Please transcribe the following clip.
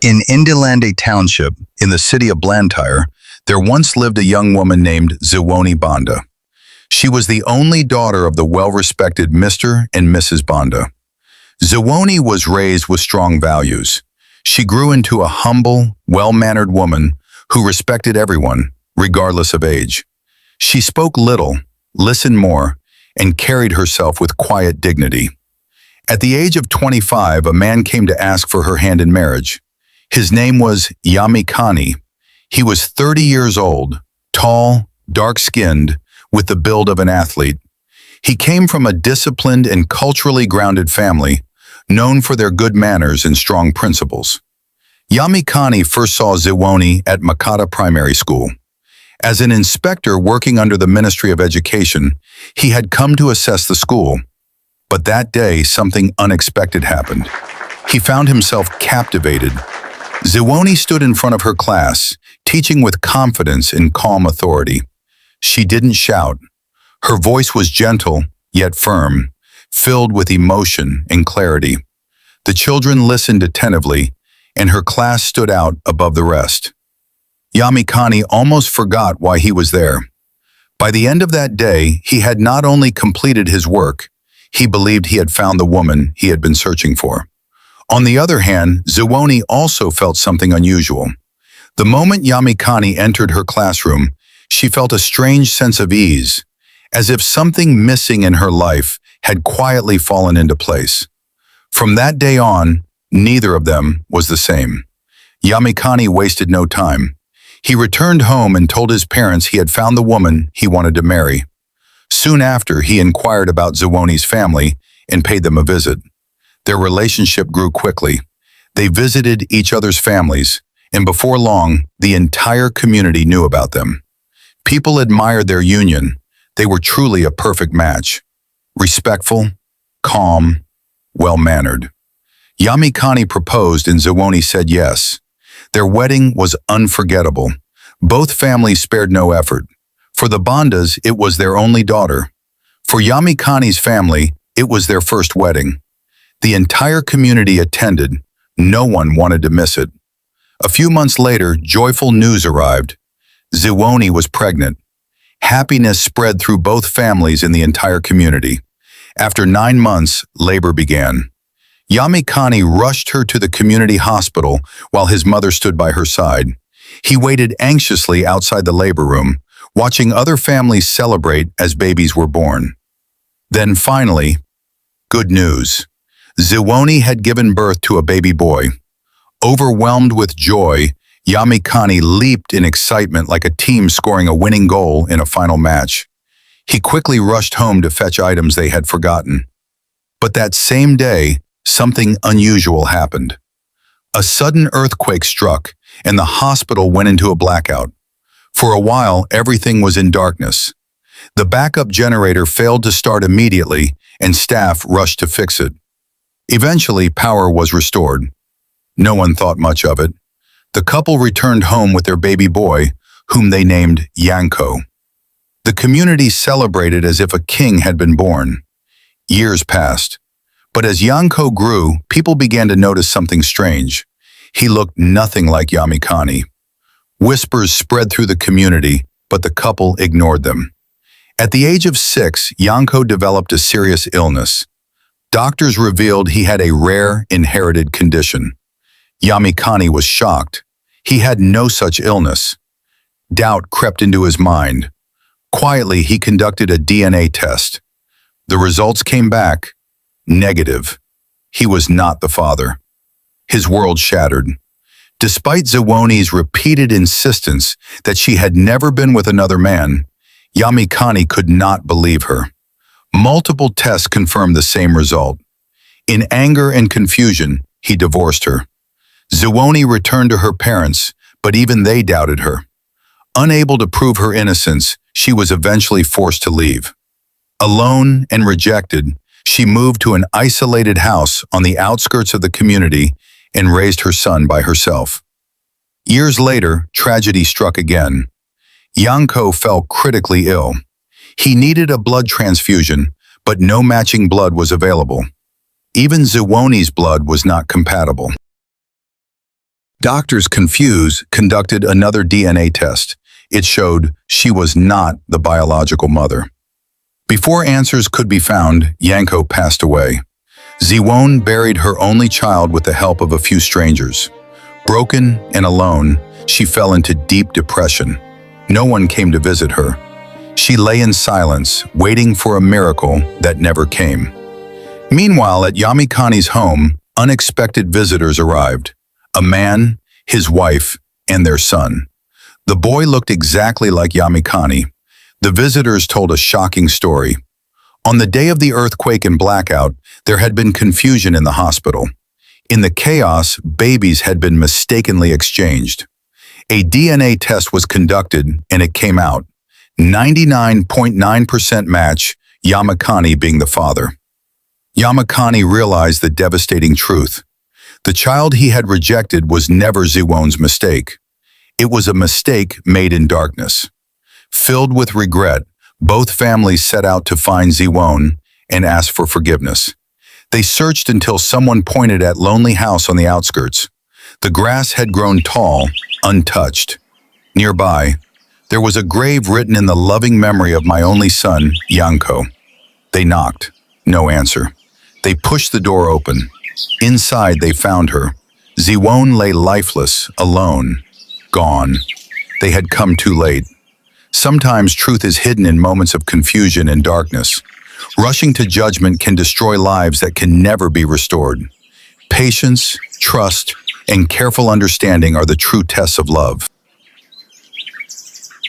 In Indilande Township, in the city of Blantyre, there once lived a young woman named Ziwoni Banda. She was the only daughter of the well-respected Mr. and Mrs. Banda. Ziwoni was raised with strong values. She grew into a humble, well-mannered woman who respected everyone, regardless of age. She spoke little, listened more, and carried herself with quiet dignity. At the age of 25, a man came to ask for her hand in marriage. His name was Yamikani. He was 30 years old, tall, dark-skinned, with the build of an athlete. He came from a disciplined and culturally grounded family, known for their good manners and strong principles. Yamikani first saw Ziwoni at Makata Primary School. As an inspector working under the Ministry of Education, he had come to assess the school. But that day, something unexpected happened. He found himself captivated. Ziwoni stood in front of her class, teaching with confidence and calm authority. She didn't shout. Her voice was gentle, yet firm, filled with emotion and clarity. The children listened attentively, and her class stood out above the rest. Yamikani almost forgot why he was there. By the end of that day, he had not only completed his work, he believed he had found the woman he had been searching for. On the other hand, Ziwoni also felt something unusual. The moment Yamikani entered her classroom, she felt a strange sense of ease, as if something missing in her life had quietly fallen into place. From that day on, neither of them was the same. Yamikani wasted no time. He returned home and told his parents he had found the woman he wanted to marry. Soon after, he inquired about Ziwoni's family and paid them a visit. Their relationship grew quickly. They visited each other's families, and before long, the entire community knew about them. People admired their union. They were truly a perfect match. Respectful, calm, well-mannered. Yamikani proposed and Ziwoni said yes. Their wedding was unforgettable. Both families spared no effort. For the Bandas, it was their only daughter. For Yamikani's family, it was their first wedding. The entire community attended. No one wanted to miss it. A few months later, joyful news arrived. Ziwoni was pregnant. Happiness spread through both families and the entire community. After 9 months, labor began. Yamikani rushed her to the community hospital while his mother stood by her side. He waited anxiously outside the labor room, watching other families celebrate as babies were born. Then finally, good news. Ziwoni had given birth to a baby boy. Overwhelmed with joy, Yamikani leaped in excitement like a team scoring a winning goal in a final match. He quickly rushed home to fetch items they had forgotten. But that same day, something unusual happened. A sudden earthquake struck, and the hospital went into a blackout. For a while, everything was in darkness. The backup generator failed to start immediately, and staff rushed to fix it. Eventually, power was restored. No one thought much of it. The couple returned home with their baby boy, whom they named Yanko. The community celebrated as if a king had been born. Years passed. But as Yanko grew, people began to notice something strange. He looked nothing like Yamikani. Whispers spread through the community, but the couple ignored them. At the age of 6, Yanko developed a serious illness. Doctors revealed he had a rare, inherited condition. Yamikani was shocked. He had no such illness. Doubt crept into his mind. Quietly, he conducted a DNA test. The results came back negative. He was not the father. His world shattered. Despite Ziwoni's repeated insistence that she had never been with another man, Yamikani could not believe her. Multiple tests confirmed the same result. In anger and confusion, he divorced her. Ziwoni returned to her parents, but even they doubted her. Unable to prove her innocence, she was eventually forced to leave. Alone and rejected, she moved to an isolated house on the outskirts of the community and raised her son by herself. Years later, tragedy struck again. Yanko fell critically ill. He needed a blood transfusion, but no matching blood was available. Even Ziwoni's blood was not compatible. Doctors, confused, conducted another DNA test. It showed she was not the biological mother. Before answers could be found, Yanko passed away. Ziwon buried her only child with the help of a few strangers. Broken and alone, she fell into deep depression. No one came to visit her. She lay in silence, waiting for a miracle that never came. Meanwhile, at Yamikani's home, unexpected visitors arrived. A man, his wife, and their son. The boy looked exactly like Yamikani. The visitors told a shocking story. On the day of the earthquake and blackout, there had been confusion in the hospital. In the chaos, babies had been mistakenly exchanged. A DNA test was conducted and it came out. 99.9% match, Yamikani being the father. Yamikani realized the devastating truth. The child he had rejected was never Ziwon's mistake. It was a mistake made in darkness. Filled with regret, both families set out to find Ziwon and ask for forgiveness. They searched until someone pointed at a lonely house on the outskirts. The grass had grown tall, untouched. Nearby, there was a grave written in the loving memory of my only son, Yanko. They knocked. No answer. They pushed the door open. Inside, they found her. Ziwon lay lifeless, alone, gone. They had come too late. Sometimes truth is hidden in moments of confusion and darkness. Rushing to judgment can destroy lives that can never be restored. Patience, trust, and careful understanding are the true tests of love.